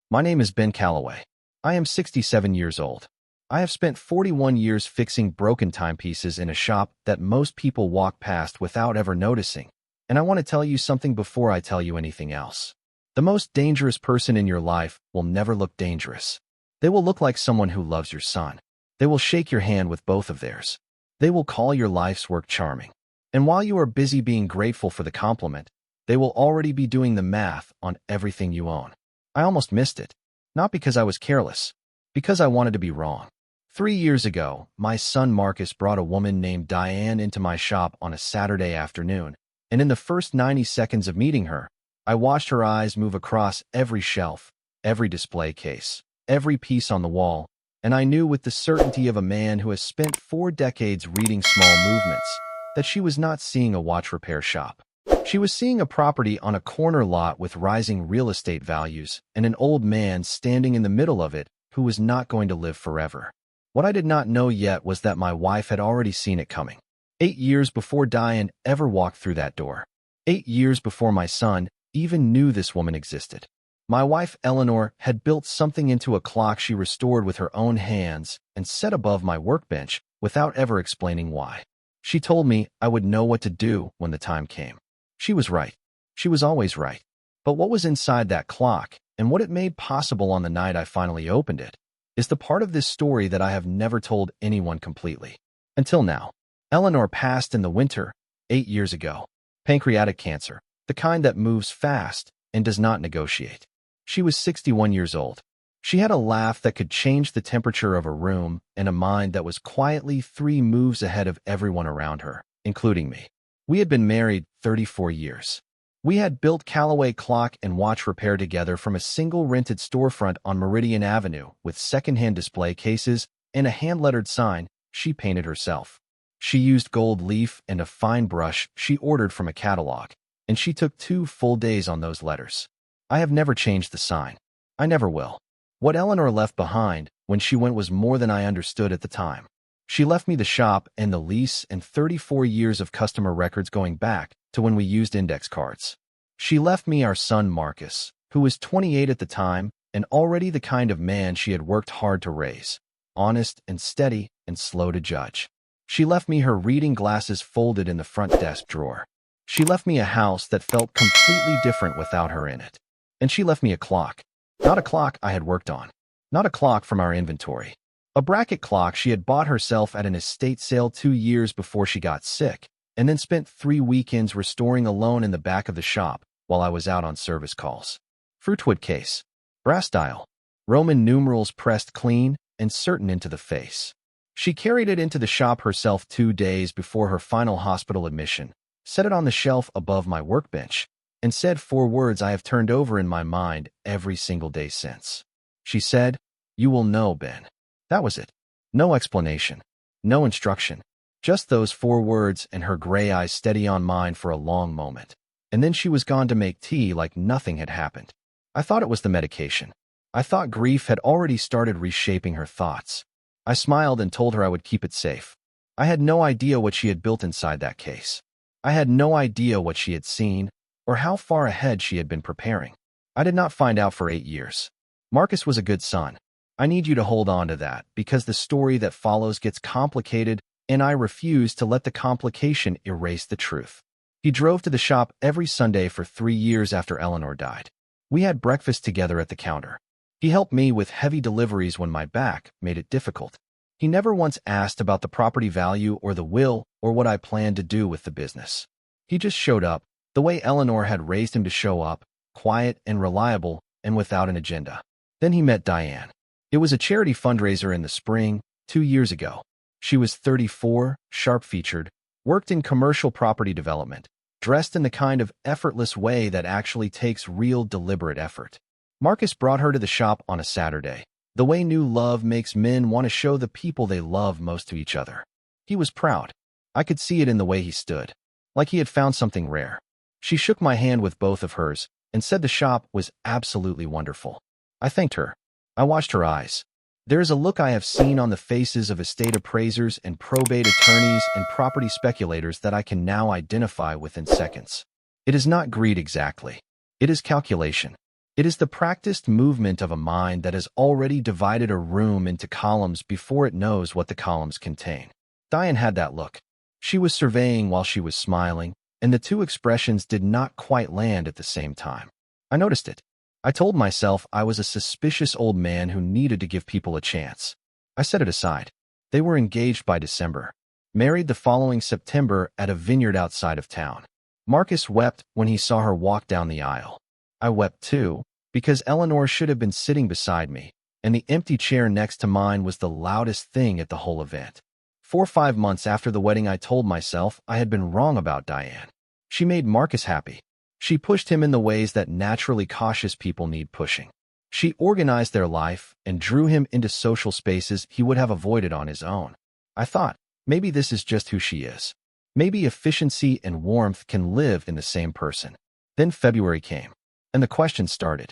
My name is Ben Calloway. I am 67 years old. I have spent 41 years fixing broken timepieces in a shop that most people walk past without ever noticing. And I want to tell you something before I tell you anything else. The most dangerous person in your life will never look dangerous. They will look like someone who loves your son. They will shake your hand with both of theirs. They will call your life's work charming. And while you are busy being grateful for the compliment, they will already be doing the math on everything you own. I almost missed it. Not because I was careless, because I wanted to be wrong. 3 years ago, my son Marcus brought a woman named Diane into my shop on a Saturday afternoon, and in the first 90 seconds of meeting her, I watched her eyes move across every shelf, every display case, every piece on the wall, and I knew with the certainty of a man who has spent 4 decades reading small movements that she was not seeing a watch repair shop. She was seeing a property on a corner lot with rising real estate values and an old man standing in the middle of it who was not going to live forever. What I did not know yet was that my wife had already seen it coming. 8 years before Diane ever walked through that door. 8 years before my son even knew this woman existed. My wife Eleanor had built something into a clock she restored with her own hands and set above my workbench without ever explaining why. She told me I would know what to do when the time came. She was right. She was always right. But what was inside that clock and what it made possible on the night I finally opened it is the part of this story that I have never told anyone completely. Until now. Eleanor passed in the winter, 8 years ago. Pancreatic cancer, the kind that moves fast and does not negotiate. She was 61 years old. She had a laugh that could change the temperature of a room and a mind that was quietly 3 moves ahead of everyone around her, including me. We had been married 34 years. We had built Callaway clock and watch repair together from a single rented storefront on Meridian Avenue with secondhand display cases and a hand-lettered sign she painted herself. She used gold leaf and a fine brush she ordered from a catalog, and she took 2 full days on those letters. I have never changed the sign. I never will. What Eleanor left behind when she went was more than I understood at the time. She left me the shop and the lease and 34 years of customer records going back to when we used index cards. She left me our son Marcus, who was 28 at the time and already the kind of man she had worked hard to raise, honest and steady and slow to judge. She left me her reading glasses folded in the front desk drawer. She left me a house that felt completely different without her in it. And she left me a clock. Not a clock I had worked on. Not a clock from our inventory. A bracket clock she had bought herself at an estate sale 2 years before she got sick, and then spent 3 weekends restoring alone in the back of the shop while I was out on service calls. Fruitwood case. Brass dial. Roman numerals pressed clean and certain into the face. She carried it into the shop herself 2 days before her final hospital admission, set it on the shelf above my workbench, and said 4 words I have turned over in my mind every single day since. She said, "You will know, Ben." That was it. No explanation. No instruction. Just those 4 words and her gray eyes steady on mine for a long moment. And then she was gone to make tea like nothing had happened. I thought it was the medication. I thought grief had already started reshaping her thoughts. I smiled and told her I would keep it safe. I had no idea what she had built inside that case. I had no idea what she had seen or how far ahead she had been preparing. I did not find out for 8 years. Marcus was a good son. I need you to hold on to that because the story that follows gets complicated and I refuse to let the complication erase the truth. He drove to the shop every Sunday for 3 years after Eleanor died. We had breakfast together at the counter. He helped me with heavy deliveries when my back made it difficult. He never once asked about the property value or the will or what I planned to do with the business. He just showed up, the way Eleanor had raised him to show up, quiet and reliable and without an agenda. Then he met Diane. It was a charity fundraiser in the spring, 2 years ago. She was 34, sharp-featured, worked in commercial property development, dressed in the kind of effortless way that actually takes real deliberate effort. Marcus brought her to the shop on a Saturday, the way new love makes men want to show the people they love most to each other. He was proud. I could see it in the way he stood, like he had found something rare. She shook my hand with both of hers and said the shop was absolutely wonderful. I thanked her. I watched her eyes. There is a look I have seen on the faces of estate appraisers and probate attorneys and property speculators that I can now identify within seconds. It is not greed exactly. It is calculation. It is the practiced movement of a mind that has already divided a room into columns before it knows what the columns contain. Diane had that look. She was surveying while she was smiling, and the two expressions did not quite land at the same time. I noticed it. I told myself I was a suspicious old man who needed to give people a chance. I set it aside. They were engaged by December, married the following September at a vineyard outside of town. Marcus wept when he saw her walk down the aisle. I wept too, because Eleanor should have been sitting beside me, and the empty chair next to mine was the loudest thing at the whole event. 4 or 5 months after the wedding, I told myself I had been wrong about Diane. She made Marcus happy. She pushed him in the ways that naturally cautious people need pushing. She organized their life and drew him into social spaces he would have avoided on his own. I thought, maybe this is just who she is. Maybe efficiency and warmth can live in the same person. Then February came, and the question started.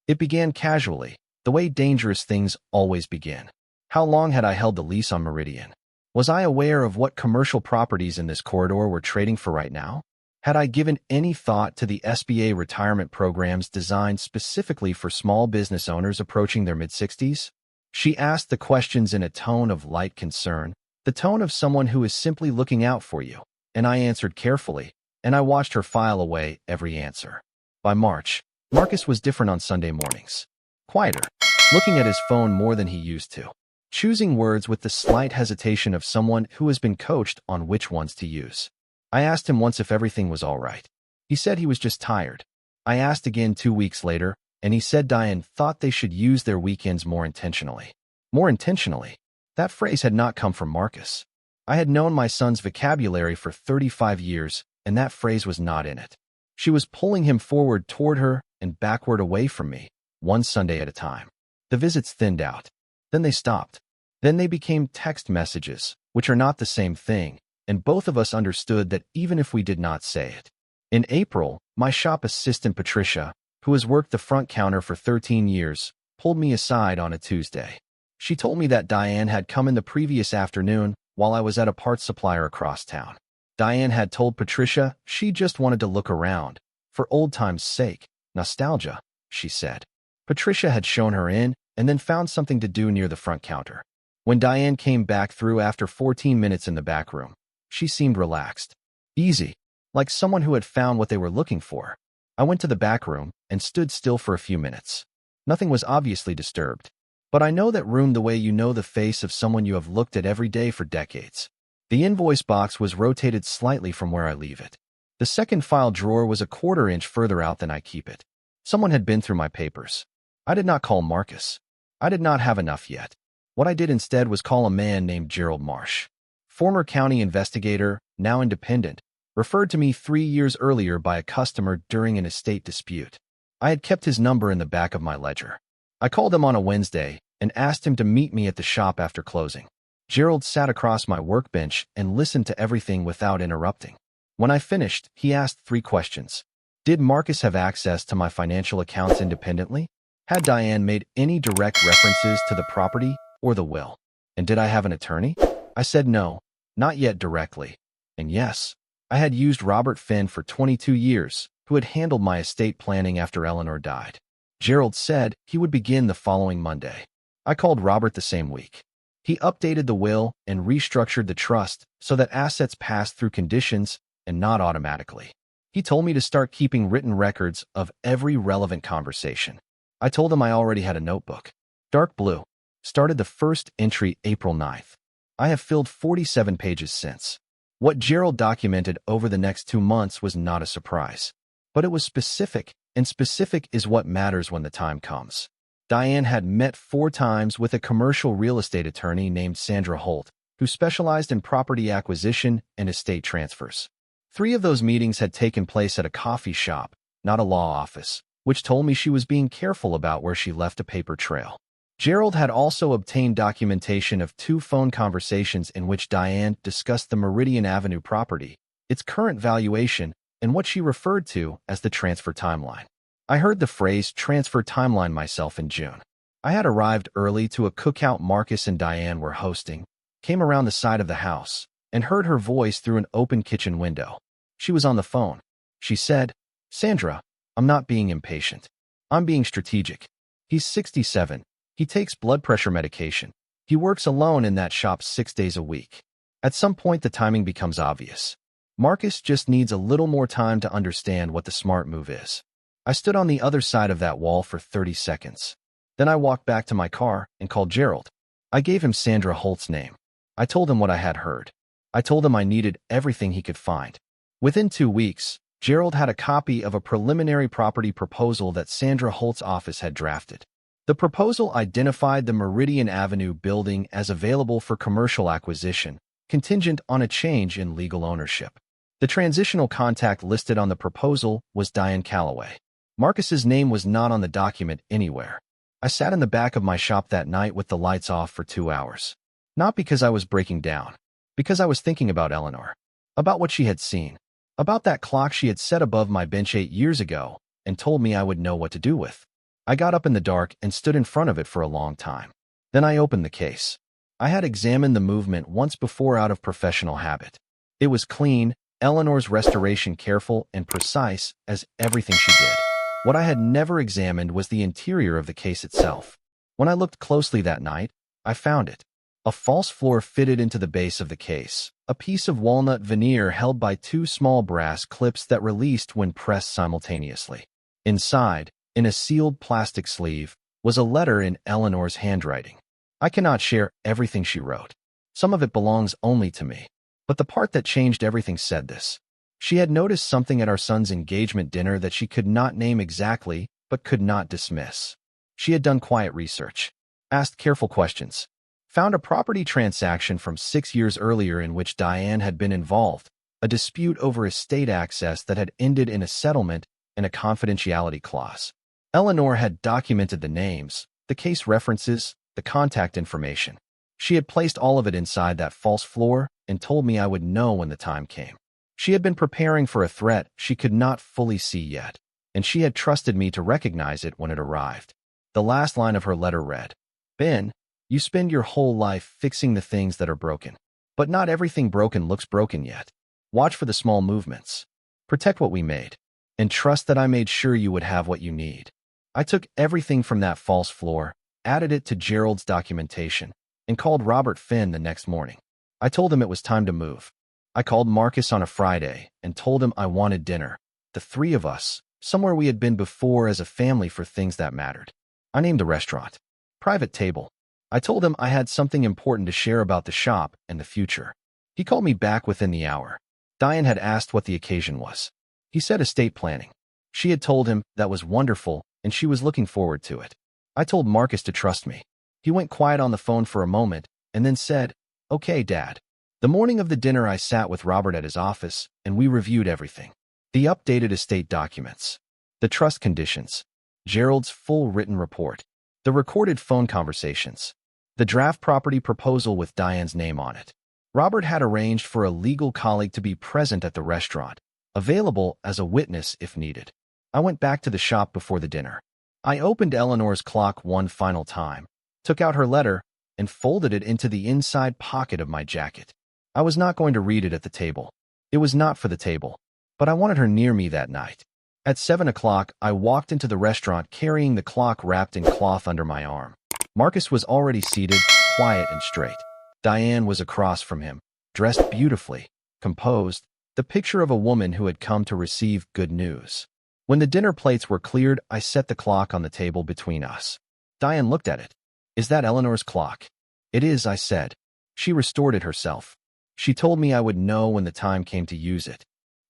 It began casually, the way dangerous things always begin. How long had I held the lease on Meridian? Was I aware of what commercial properties in this corridor were trading for right now? Had I given any thought to the SBA retirement programs designed specifically for small business owners approaching their mid-60s? She asked the questions in a tone of light concern, the tone of someone who is simply looking out for you, and I answered carefully, and I watched her file away every answer. By March, Marcus was different on Sunday mornings. Quieter, looking at his phone more than he used to, choosing words with the slight hesitation of someone who has been coached on which ones to use. I asked him once if everything was all right. He said he was just tired. I asked again 2 weeks later, and he said Diane thought they should use their weekends more intentionally. More intentionally? That phrase had not come from Marcus. I had known my son's vocabulary for 35 years, and that phrase was not in it. She was pulling him forward toward her and backward away from me, one Sunday at a time. The visits thinned out. Then they stopped. Then they became text messages, which are not the same thing, and both of us understood that even if we did not say it. In April, my shop assistant Patricia, who has worked the front counter for 13 years, pulled me aside on a Tuesday. She told me that Diane had come in the previous afternoon while I was at a parts supplier across town. Diane had told Patricia she just wanted to look around, for old time's sake, nostalgia, she said. Patricia had shown her in and then found something to do near the front counter. When Diane came back through after 14 minutes in the back room, she seemed relaxed, easy, like someone who had found what they were looking for. I went to the back room and stood still for a few minutes. Nothing was obviously disturbed, but I know that room the way you know the face of someone you have looked at every day for decades. The invoice box was rotated slightly from where I leave it. The second file drawer was a 1/4 inch further out than I keep it. Someone had been through my papers. I did not call Marcus. I did not have enough yet. What I did instead was call a man named Gerald Marsh, former county investigator, now independent, referred to me 3 years earlier by a customer during an estate dispute. I had kept his number in the back of my ledger. I called him on a Wednesday and asked him to meet me at the shop after closing. Gerald sat across my workbench and listened to everything without interrupting. When I finished, he asked 3 questions. Did Marcus have access to my financial accounts independently? Had Diane made any direct references to the property or the will? And did I have an attorney? I said no, not yet directly. And yes, I had used Robert Finn for 22 years, who had handled my estate planning after Eleanor died. Gerald said he would begin the following Monday. I called Robert the same week. He updated the will and restructured the trust so that assets passed through conditions and not automatically. He told me to start keeping written records of every relevant conversation. I told him I already had a notebook. Dark blue. Started the first entry April 9th. I have filled 47 pages since. What Gerald documented over the next 2 months was not a surprise. But it was specific, and specific is what matters when the time comes. Diane had met 4 times with a commercial real estate attorney named Sandra Holt, who specialized in property acquisition and estate transfers. 3 of those meetings had taken place at a coffee shop, not a law office, which told me she was being careful about where she left a paper trail. Gerald had also obtained documentation of 2 phone conversations in which Diane discussed the Meridian Avenue property, its current valuation, and what she referred to as the transfer timeline. I heard the phrase transfer timeline myself in June. I had arrived early to a cookout Marcus and Diane were hosting, came around the side of the house, and heard her voice through an open kitchen window. She was on the phone. She said, "Sandra, I'm not being impatient. I'm being strategic. He's 67. He takes blood pressure medication. He works alone in that shop 6 days a week. At some point, the timing becomes obvious. Marcus just needs a little more time to understand what the smart move is. I stood on the other side of that wall for 30 seconds. Then I walked back to my car and called Gerald. I gave him Sandra Holt's name. I told him what I had heard. I told him I needed everything he could find. Within 2 weeks, Gerald had a copy of a preliminary property proposal that Sandra Holt's office had drafted. The proposal identified the Meridian Avenue building as available for commercial acquisition, contingent on a change in legal ownership. The transitional contact listed on the proposal was Diane Calloway. Marcus's name was not on the document anywhere. I sat in the back of my shop that night with the lights off for 2 hours. Not because I was breaking down, because I was thinking about Eleanor, about what she had seen, about that clock she had set above my bench 8 years ago and told me I would know what to do with. I got up in the dark and stood in front of it for a long time. Then I opened the case. I had examined the movement once before out of professional habit. It was clean, Eleanor's restoration careful and precise as everything she did. What I had never examined was the interior of the case itself. When I looked closely that night, I found it. A false floor fitted into the base of the case, a piece of walnut veneer held by 2 small brass clips that released when pressed simultaneously. Inside, in a sealed plastic sleeve, was a letter in Eleanor's handwriting. I cannot share everything she wrote. Some of it belongs only to me. But the part that changed everything said this. She had noticed something at our son's engagement dinner that she could not name exactly, but could not dismiss. She had done quiet research, asked careful questions, found a property transaction from 6 years earlier in which Diane had been involved, a dispute over estate access that had ended in a settlement and a confidentiality clause. Eleanor had documented the names, the case references, the contact information. She had placed all of it inside that false floor and told me I would know when the time came. She had been preparing for a threat she could not fully see yet, and she had trusted me to recognize it when it arrived. The last line of her letter read, "Ben, you spend your whole life fixing the things that are broken. But not everything broken looks broken yet. Watch for the small movements. Protect what we made, and trust that I made sure you would have what you need." I took everything from that false floor, added it to Gerald's documentation, and called Robert Finn the next morning. I told him it was time to move. I called Marcus on a Friday and told him I wanted dinner, the 3 of us, somewhere we had been before as a family for things that mattered. I named the restaurant Private Table. I told him I had something important to share about the shop and the future. He called me back within the hour. Diane had asked what the occasion was. He said estate planning. She had told him that was wonderful and she was looking forward to it. I told Marcus to trust me. He went quiet on the phone for a moment and then said, "Okay, Dad." The morning of the dinner, I sat with Robert at his office and we reviewed everything. The updated estate documents, the trust conditions, Gerald's full written report, the recorded phone conversations, the draft property proposal with Diane's name on it. Robert had arranged for a legal colleague to be present at the restaurant, available as a witness if needed. I went back to the shop before the dinner. I opened Eleanor's clock one final time, took out her letter, and folded it into the inside pocket of my jacket. I was not going to read it at the table. It was not for the table, but I wanted her near me that night. At 7 o'clock, I walked into the restaurant carrying the clock wrapped in cloth under my arm. Marcus was already seated, quiet and straight. Diane was across from him, dressed beautifully, composed, the picture of a woman who had come to receive good news. When the dinner plates were cleared, I set the clock on the table between us. Diane looked at it. "Is that Eleanor's clock?" "It is," I said. "She restored it herself. She told me I would know when the time came to use it."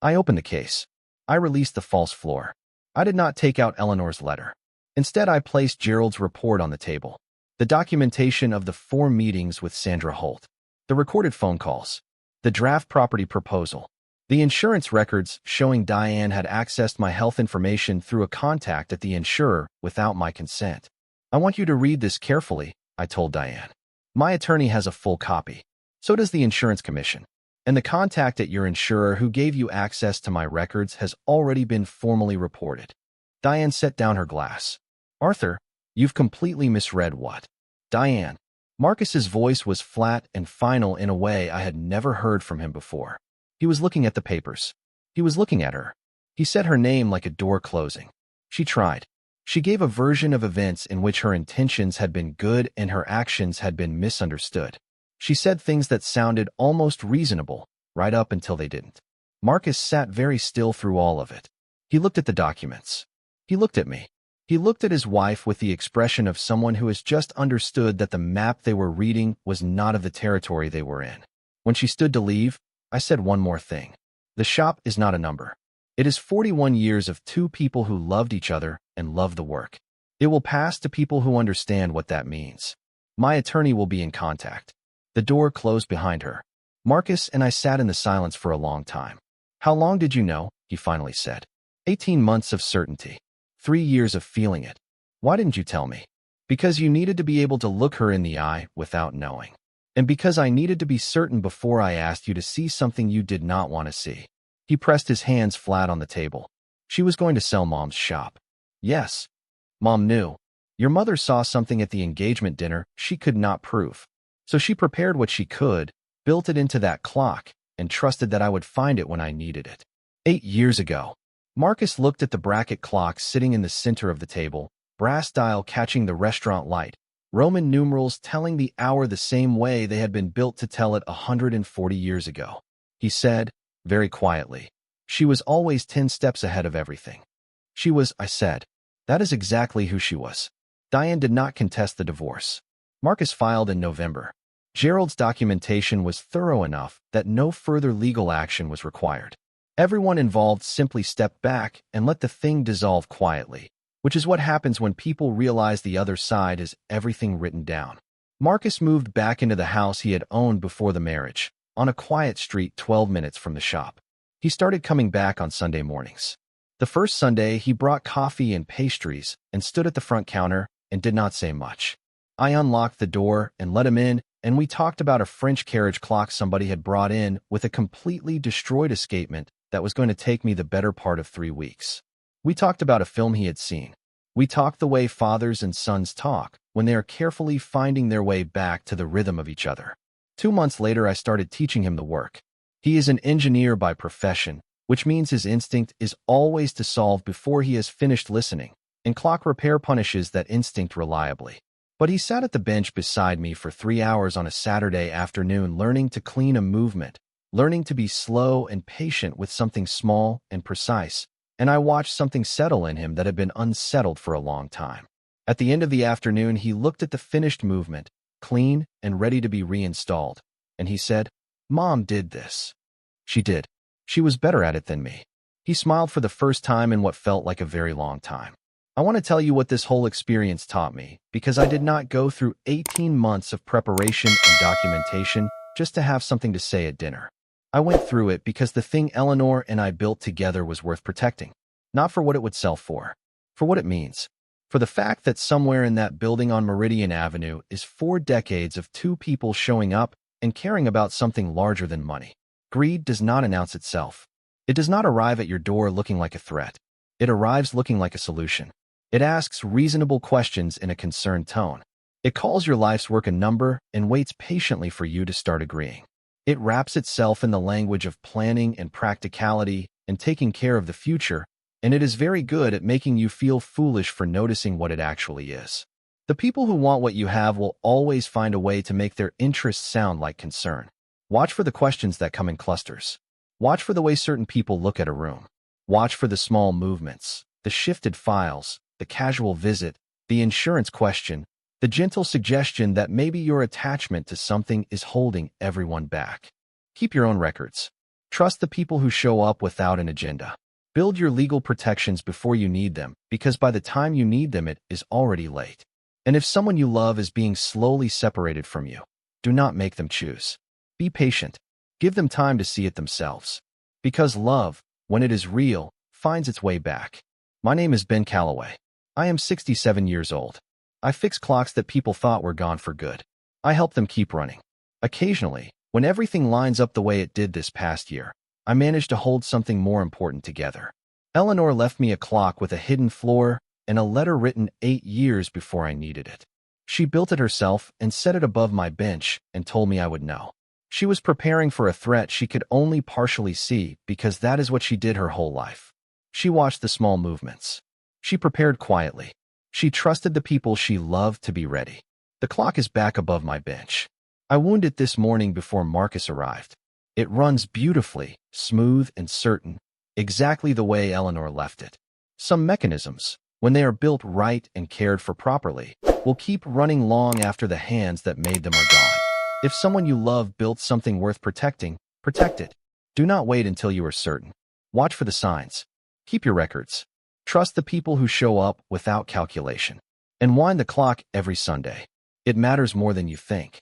I opened the case. I released the false floor. I did not take out Eleanor's letter. Instead, I placed Gerald's report on the table. The documentation of the 4 meetings with Sandra Holt, the recorded phone calls, the draft property proposal, the insurance records showing Diane had accessed my health information through a contact at the insurer without my consent. "I want you to read this carefully," I told Diane. "My attorney has a full copy. So does the insurance commission. And the contact at your insurer who gave you access to my records has already been formally reported." Diane set down her glass. "Arthur, you've completely misread what?" "Diane." Marcus's voice was flat and final in a way I had never heard from him before. He was looking at the papers. He was looking at her. He said her name like a door closing. She tried. She gave a version of events in which her intentions had been good and her actions had been misunderstood. She said things that sounded almost reasonable, right up until they didn't. Marcus sat very still through all of it. He looked at the documents. He looked at me. He looked at his wife with the expression of someone who has just understood that the map they were reading was not of the territory they were in. When she stood to leave, I said one more thing. The shop is not a number. It is 41 years of two people who loved each other and loved the work. It will pass to people who understand what that means. My attorney will be in contact. The door closed behind her. Marcus and I sat in the silence for a long time. How long did you know? He finally said. 18 months of certainty. 3 years of feeling it. Why didn't you tell me? Because you needed to be able to look her in the eye without knowing. And because I needed to be certain before I asked you to see something you did not want to see. He pressed his hands flat on the table. She was going to sell Mom's shop. Yes. Mom knew. Your mother saw something at the engagement dinner she could not prove. So she prepared what she could, built it into that clock, and trusted that I would find it when I needed it. 8 years ago. Marcus looked at the bracket clock sitting in the center of the table, brass dial catching the restaurant light, Roman numerals telling the hour the same way they had been built to tell it 140 years ago. He said, very quietly, she was always 10 steps ahead of everything. She was, I said. That is exactly who she was. Diane did not contest the divorce. Marcus filed in November. Gerald's documentation was thorough enough that no further legal action was required. Everyone involved simply stepped back and let the thing dissolve quietly, which is what happens when people realize the other side is everything written down. Marcus moved back into the house he had owned before the marriage, on a quiet street 12 minutes from the shop. He started coming back on Sunday mornings. The first Sunday, he brought coffee and pastries and stood at the front counter and did not say much. I unlocked the door and let him in, and we talked about a French carriage clock somebody had brought in with a completely destroyed escapement that was going to take me the better part of 3 weeks. We talked about a film he had seen. We talked the way fathers and sons talk when they are carefully finding their way back to the rhythm of each other. 2 months later, I started teaching him the work. He is an engineer by profession, which means his instinct is always to solve before he has finished listening, and clock repair punishes that instinct reliably. But he sat at the bench beside me for 3 hours on a Saturday afternoon learning to clean a movement, learning to be slow and patient with something small and precise, and I watched something settle in him that had been unsettled for a long time. At the end of the afternoon, he looked at the finished movement, clean and ready to be reinstalled, and he said, Mom did this. She did. She was better at it than me. He smiled for the first time in what felt like a very long time. I want to tell you what this whole experience taught me, because I did not go through 18 months of preparation and documentation just to have something to say at dinner. I went through it because the thing Eleanor and I built together was worth protecting, not for what it would sell for what it means. For the fact that somewhere in that building on Meridian Avenue is 4 decades of 2 people showing up and caring about something larger than money. Greed does not announce itself. It does not arrive at your door looking like a threat. It arrives looking like a solution. It asks reasonable questions in a concerned tone. It calls your life's work a number and waits patiently for you to start agreeing. It wraps itself in the language of planning and practicality and taking care of the future, and it is very good at making you feel foolish for noticing what it actually is. The people who want what you have will always find a way to make their interests sound like concern. Watch for the questions that come in clusters. Watch for the way certain people look at a room. Watch for the small movements, the shifted files, the casual visit, the insurance question, the gentle suggestion that maybe your attachment to something is holding everyone back. Keep your own records. Trust the people who show up without an agenda. Build your legal protections before you need them, because by the time you need them, it is already late. And if someone you love is being slowly separated from you, do not make them choose. Be patient. Give them time to see it themselves. Because love, when it is real, finds its way back. My name is Ben Calloway. I am 67 years old. I fix clocks that people thought were gone for good. I help them keep running. Occasionally, when everything lines up the way it did this past year, I manage to hold something more important together. Eleanor left me a clock with a hidden floor and a letter written 8 years before I needed it. She built it herself and set it above my bench and told me I would know. She was preparing for a threat she could only partially see because that is what she did her whole life. She watched the small movements. She prepared quietly. She trusted the people she loved to be ready. The clock is back above my bench. I wound it this morning before Marcus arrived. It runs beautifully, smooth and certain, exactly the way Eleanor left it. Some mechanisms, when they are built right and cared for properly, will keep running long after the hands that made them are gone. If someone you love built something worth protecting, protect it. Do not wait until you are certain. Watch for the signs. Keep your records. Trust the people who show up without calculation. And wind the clock every Sunday. It matters more than you think.